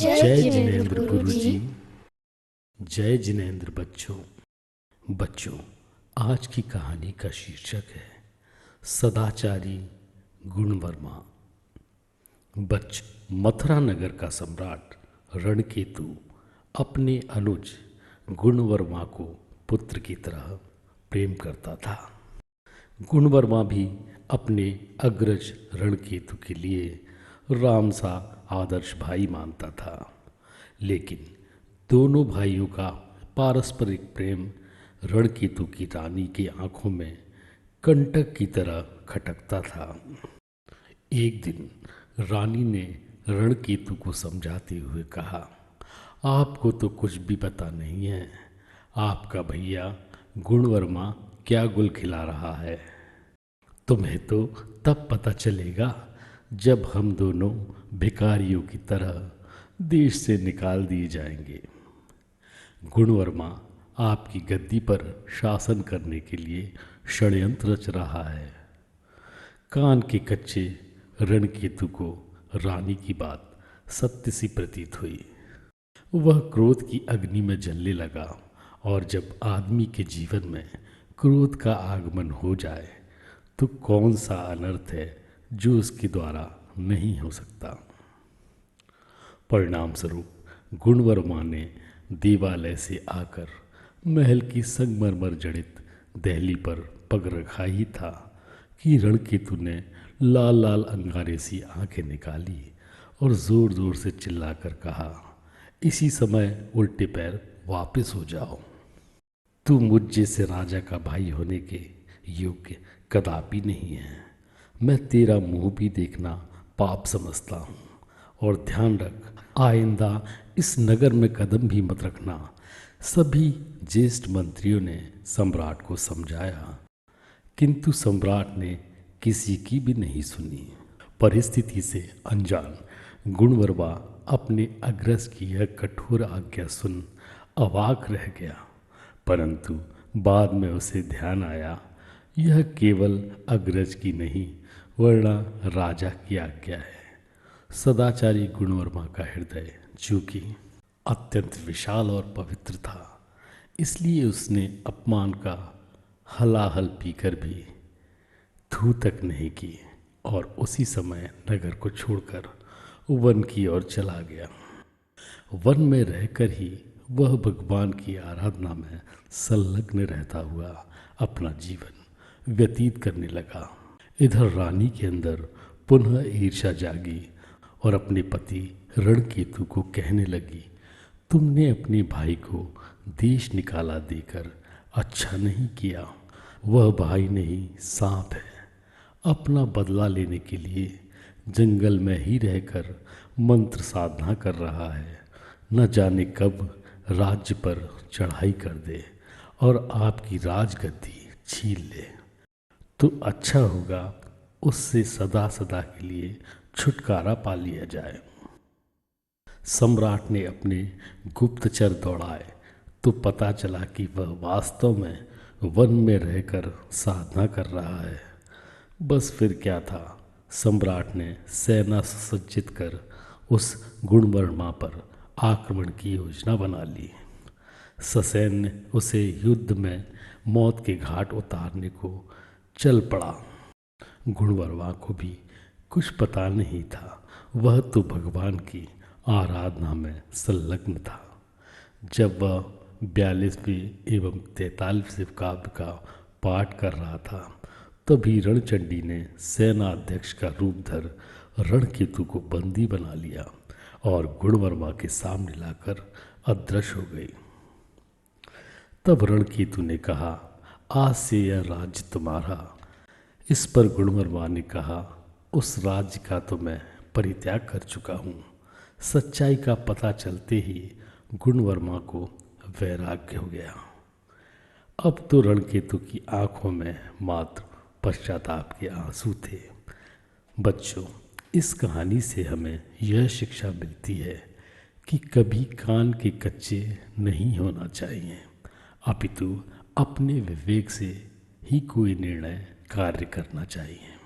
जय जिनेंद्र गुरुजी। जय जिनेंद्र बच्चों। बच्चों, आज की कहानी का शीर्षक है सदाचारी गुणवर्मा। मथुरा नगर का सम्राट रणकेतु अपने अनुज गुणवर्मा को पुत्र की तरह प्रेम करता था। गुणवर्मा भी अपने अग्रज रणकेतु के लिए राम सा आदर्श भाई मानता था, लेकिन दोनों भाइयों का पारस्परिक प्रेम रणकेतु की रानी की आंखों में कंटक की तरह खटकता था। एक दिन रानी ने रणकेतु को समझाते हुए कहा, आपको तो कुछ भी पता नहीं है, आपका भैया गुणवर्मा क्या गुल खिला रहा है। तुम्हें तो तब पता चलेगा जब हम दोनों भिखारियों की तरह देश से निकाल दिए जाएंगे। गुणवर्मा आपकी गद्दी पर शासन करने के लिए षड्यंत्र रच रहा है। कान के कच्चे रणकेतु को रानी की बात सत्य सी प्रतीत हुई। वह क्रोध की अग्नि में जलने लगा, और जब आदमी के जीवन में क्रोध का आगमन हो जाए तो कौन सा अनर्थ है जो उसके द्वारा नहीं हो सकता। परिणाम स्वरूप गुणवर्मा ने देवालय से आकर महल की संगमरमर जड़ित दहली पर पग रखा ही था कि रणकेतु ने लाल लाल अंगारे सी आंखें निकाली और जोर जोर से चिल्लाकर कहा, इसी समय उल्टे पैर वापस हो जाओ। तू मुझ जैसे राजा का भाई होने के योग्य कदापि नहीं है। मैं तेरा मुंह भी देखना पाप समझता हूँ, और ध्यान रख, आइंदा इस नगर में कदम भी मत रखना। सभी ज्येष्ठ मंत्रियों ने सम्राट को समझाया, किंतु सम्राट ने किसी की भी नहीं सुनी। परिस्थिति से अनजान गुणवर्मा अपने अग्रज की यह कठोर आज्ञा सुन अवाक रह गया, परंतु बाद में उसे ध्यान आया, यह केवल अग्रज की नहीं वरना राजा की आज्ञा है। सदाचारी गुणवर्मा का हृदय चूंकि अत्यंत विशाल और पवित्र था, इसलिए उसने अपमान का हलाहल पीकर भी थू तक नहीं की, और उसी समय नगर को छोड़कर वन की ओर चला गया। वन में रहकर ही वह भगवान की आराधना में संलग्न रहता हुआ अपना जीवन व्यतीत करने लगा। इधर रानी के अंदर पुनः ईर्ष्या जागी और अपने पति रणकेतु को कहने लगी, तुमने अपने भाई को देश निकाला देकर अच्छा नहीं किया। वह भाई नहीं, सांप है। अपना बदला लेने के लिए जंगल में ही रहकर मंत्र साधना कर रहा है। न जाने कब राज्य पर चढ़ाई कर दे और आपकी राजगद्दी छीन ले, तो अच्छा होगा उससे सदा सदा के लिए छुटकारा पा लिया जाए। सम्राट ने अपने गुप्तचर दौड़ाए तो पता चला कि वह वास्तव में वन में रहकर साधना कर रहा है। बस फिर क्या था, सम्राट ने सेना सुसज्जित कर उस गुणवर्मा पर आक्रमण की योजना बना ली। ससैन्य उसे युद्ध में मौत के घाट उतारने को चल पड़ा। गुणवर्मा को भी कुछ पता नहीं था, वह तो भगवान की आराधना में संलग्न था। जब वह 42वें एवं 43वें काव्य का पाठ कर रहा था, तभी रणचंडी ने सेनाध्यक्ष का रूप धर रणकेतु को बंदी बना लिया और गुणवर्मा के सामने लाकर अदृश्य हो गई। तब रणकेतु ने कहा, आज से यह राज्य तुम्हारा। इस पर गुणवर्मा ने कहा, उस राज्य का तो मैं परित्याग कर चुका हूँ। सच्चाई का पता चलते ही गुणवर्मा को वैराग्य हो गया। अब तो रणकेतु की आंखों में मात्र पश्चाताप के आंसू थे। बच्चों, इस कहानी से हमें यह शिक्षा मिलती है कि कभी कान के कच्चे नहीं होना चाहिए, अपितु अपने विवेक से ही कोई निर्णय कार्य करना चाहिए।